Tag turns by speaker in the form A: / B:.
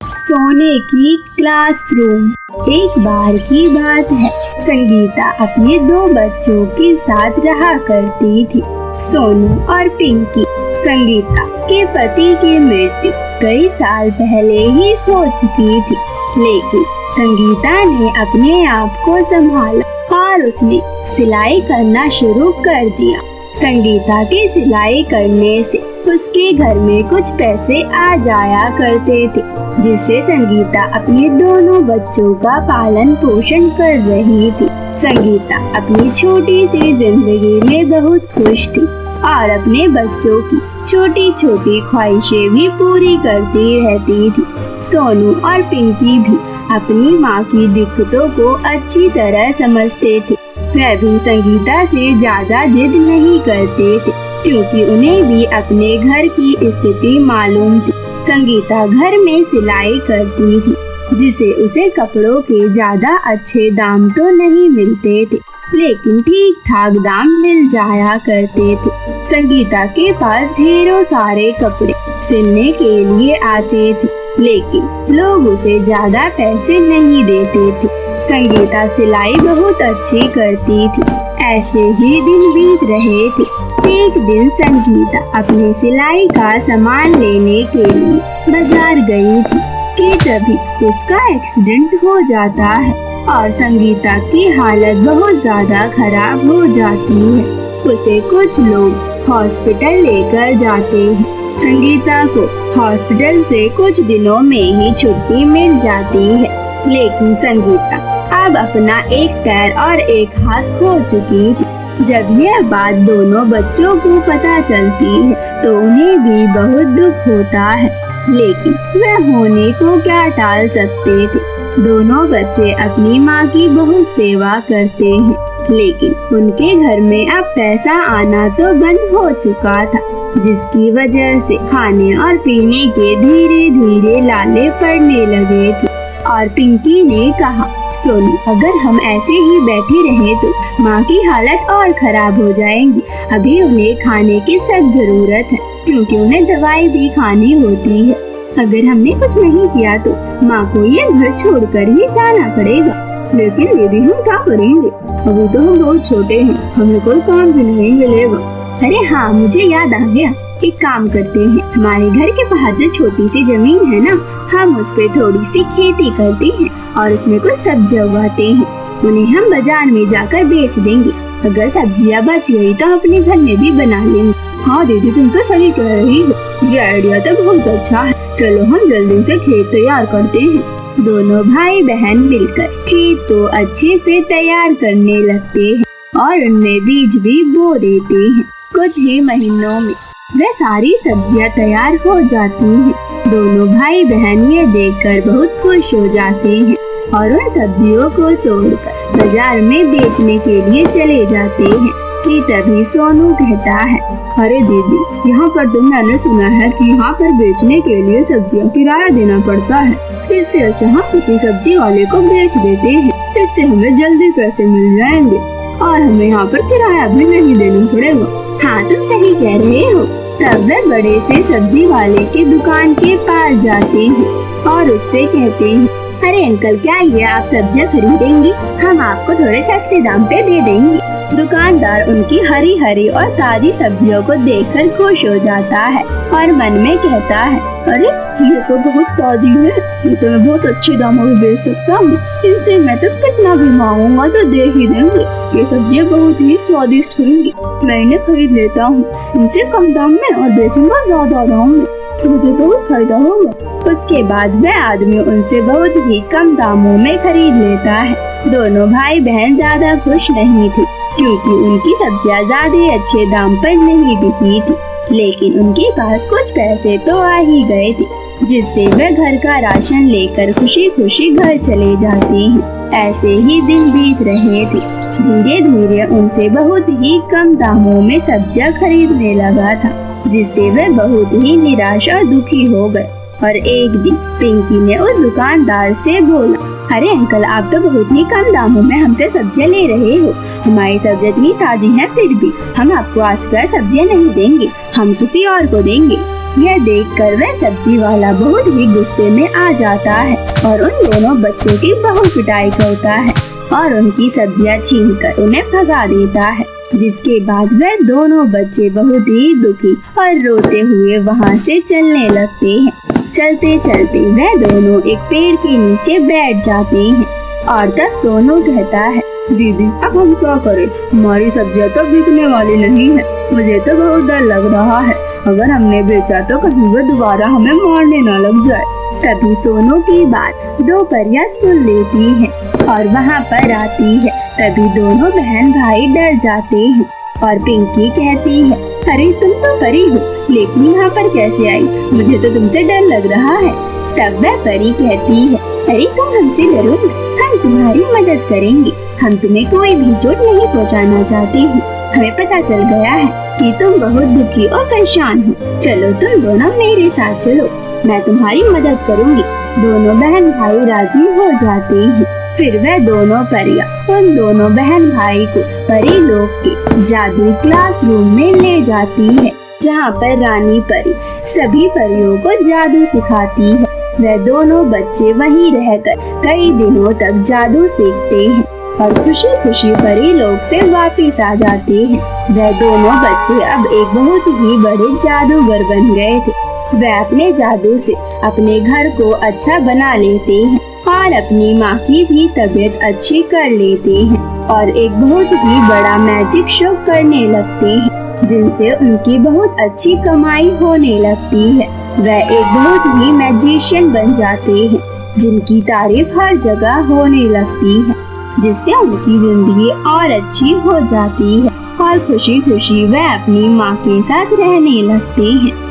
A: सोने की क्लासरूम। एक बार की बात है, संगीता अपने दो बच्चों के साथ रहा करती थी, सोनू और पिंकी। संगीता के पति की मृत्यु कई साल पहले ही हो चुकी थी, लेकिन संगीता ने अपने आप को संभाला और उसने सिलाई करना शुरू कर दिया। संगीता के सिलाई करने से उसके घर में कुछ पैसे आ जाया करते थे, जिससे संगीता अपने दोनों बच्चों का पालन पोषण कर रही थी। संगीता अपनी छोटी सी जिंदगी में बहुत खुश थी और अपने बच्चों की छोटी छोटी ख्वाहिशें भी पूरी करती रहती थी। सोनू और पिंकी भी अपनी माँ की दिक्कतों को अच्छी तरह समझते थे। वह भी संगीता से ज्यादा जिद नहीं करते थे, क्योंकि उन्हें भी अपने घर की स्थिति मालूम थी। संगीता घर में सिलाई करती थी, जिसे उसे कपड़ों के ज्यादा अच्छे दाम तो नहीं मिलते थे, लेकिन ठीक ठाक दाम मिल जाया करते थे। संगीता के पास ढेरों सारे कपड़े सिलने के लिए आते थे, लेकिन लोग उसे ज्यादा पैसे नहीं देते थे। संगीता सिलाई बहुत अच्छी करती थी। ऐसे ही दिन बीत रहे थे। एक दिन संगीता अपने सिलाई का सामान लेने के लिए बाजार गई थी कि तभी उसका एक्सीडेंट हो जाता है और संगीता की हालत बहुत ज्यादा खराब हो जाती है। उसे कुछ लोग हॉस्पिटल लेकर जाते हैं। संगीता को हॉस्पिटल से कुछ दिनों में ही छुट्टी मिल जाती है, लेकिन संगीता अब अपना एक पैर और एक हाथ खो चुकी थी। जब यह बात दोनों बच्चों को पता चलती है तो उन्हें भी बहुत दुख होता है, लेकिन वह होने को क्या टाल सकते थे। दोनों बच्चे अपनी माँ की बहुत सेवा करते हैं, लेकिन उनके घर में अब पैसा आना तो बंद हो चुका था, जिसकी वजह से खाने और पीने के धीरे धीरे लाले पड़ने लगे थे। और पिंकी ने कहा, सोनू, अगर हम ऐसे ही बैठे रहे तो माँ की हालत और खराब हो जाएगी। अभी उन्हें खाने की सख्त जरूरत है, क्योंकि उन्हें दवाई भी खानी होती है। अगर हमने कुछ नहीं किया तो माँ को ये घर छोड़कर ही जाना पड़ेगा। लेकिन दीदी, हम क्या करेंगे? अभी तो हम बहुत छोटे हैं, हमें कोई काम भी नहीं मिलेगा। अरे हाँ, मुझे याद आ गया। एक काम करते हैं, हमारे घर के बाहर जो छोटी सी जमीन है ना, हम उस पे थोड़ी सी खेती करते हैं और उसमें कुछ सब्जियां उगाते हैं। उन्हें हम बाजार में जाकर बेच देंगे। अगर सब्जियां बच गई तो अपने घर में भी बना लेंगे। हाँ दीदी, तुम तो सही कह रही हो। ये आइडिया तो बहुत अच्छा है। चलो हम जल्दी से खेत तैयार करते हैं। दोनों भाई बहन मिलकर खेत को अच्छे से तैयार करने लगते हैं और उनमें बीज भी बो देते हैं। कुछ ही महीनों में वह सारी सब्जियां तैयार हो जाती हैं। दोनों भाई बहन ये देखकर बहुत खुश हो जाते हैं और उन सब्जियों को तोड़कर बाजार में बेचने के लिए चले जाते हैं कि तभी सोनू कहता है, अरे दीदी, यहाँ पर तो मैंने सुना है कि यहाँ पर बेचने के लिए सब्जियाँ किराया देना पड़ता है। इससे अच्छा हम किसी सब्जी वाले को बेच देते हैं। इससे हमें जल्दी पैसे मिल जाएंगे और हमें यहाँ पर किराया भी नहीं देना पड़ेगा। हाँ, तुम सही कह रहे हो। तब वे बड़े से सब्जी वाले के दुकान के पास जाते हैं और उससे कहते हैं, अरे अंकल, क्या ये आप सब्जियां खरीदेंगी? हम आपको थोड़े सस्ते दाम पे दे देंगे। दुकानदार उनकी हरी हरी और ताजी सब्जियों को देखकर खुश हो जाता है और मन में कहता है, अरे ये तो बहुत ताजी है, ये तो मैं बहुत अच्छे दामों में बेच सकता हूँ। इनसे मैं तो कितना भी मांगूंगा तो दे ही देंगे। ये सब्जियाँ बहुत ही स्वादिष्ट होंगी, मैं इन्हें खरीद लेता हूँ। इनसे कम दाम में और बेचूंगा ज्यादा दाम में, तो मुझे बहुत फायदा होगा। उसके बाद वह आदमी उनसे बहुत ही कम दामों में खरीद लेता है। दोनों भाई बहन ज्यादा खुश नहीं थे, क्योंकि उनकी सब्जियां ज्यादा अच्छे दाम पर नहीं बिकी थी, लेकिन उनके पास कुछ पैसे तो आ ही गए थे, जिससे वे घर का राशन लेकर खुशी खुशी घर चले जाते हैं। ऐसे ही दिन बीत रहे थे। धीरे धीरे उनसे बहुत ही कम दामों में सब्जियां खरीदने लगा था, जिससे वे बहुत ही निराश और दुखी हो गए। और एक दिन पिंकी ने उस दुकानदार से बोला, अरे अंकल, आप तो बहुत ही कम दामों में हमसे सब्जियां ले रहे हो। हमारी सब्जियां इतनी ताजी हैं, फिर भी हम आपको आजकल सब्जियां नहीं देंगे, हम किसी और को देंगे। यह देखकर वह सब्जी वाला बहुत ही गुस्से में आ जाता है और उन दोनों बच्चों की बहुत पिटाई करता है और उनकी सब्जियां छीनकर उन्हें भगा देता है। जिसके बाद वह दोनों बच्चे बहुत ही दुखी और रोते हुए वहाँ से चलने लगते हैं। चलते चलते वह दोनों एक पेड़ के नीचे बैठ जाते हैं और तब सोनू कहता है, दीदी अब हम क्या करें, हमारी सब्जियां तो बिकने वाली नहीं है, मुझे तो बहुत डर लग रहा है, अगर हमने बेचा तो कहीं वो दोबारा हमें मारने न लग जाए। तभी सोनू की बात दो परियां सुन लेती हैं और वहाँ पर आती है। तभी दोनों बहन भाई डर जाते हैं और पिंकी कहती है, अरे तुम तो परी हो, लेकिन यहाँ पर कैसे आई, मुझे तो तुमसे डर लग रहा है। तब वह परी कहती है, अरे तुम हमसे डरो मत, हम तुम्हारी मदद करेंगे, हम तुम्हें कोई भी चोट नहीं पहुँचाना चाहते हैं। हमें पता चल गया है कि तुम बहुत दुखी और परेशान हो, चलो तुम दोनों मेरे साथ चलो, मैं तुम्हारी मदद करूँगी। दोनों बहन भाई राजी हो जाते हैं। फिर वह दोनों परियां उन दोनों बहन भाई को परी लोग के जादुई क्लासरूम में ले जाती है, जहाँ पर रानी परी सभी परियों को जादू सिखाती है। वह दोनों बच्चे वहीं रहकर कई दिनों तक जादू सीखते हैं और खुशी खुशी परी लोग से वापिस आ जाते हैं। वह दोनों बच्चे अब एक बहुत ही बड़े जादूगर बन गए थे। वह अपने जादू से अपने घर को अच्छा बना लेते हैं और अपनी माँ की भी तबीयत अच्छी कर लेते हैं और एक बहुत ही बड़ा मैजिक शो करने लगते हैं, जिनसे उनकी बहुत अच्छी कमाई होने लगती है। वह एक बहुत ही मैजिशियन बन जाते हैं, जिनकी तारीफ हर जगह होने लगती है, जिससे उनकी जिंदगी और अच्छी हो जाती है और खुशी खुशी वह अपनी माँ के साथ रहने लगते हैं।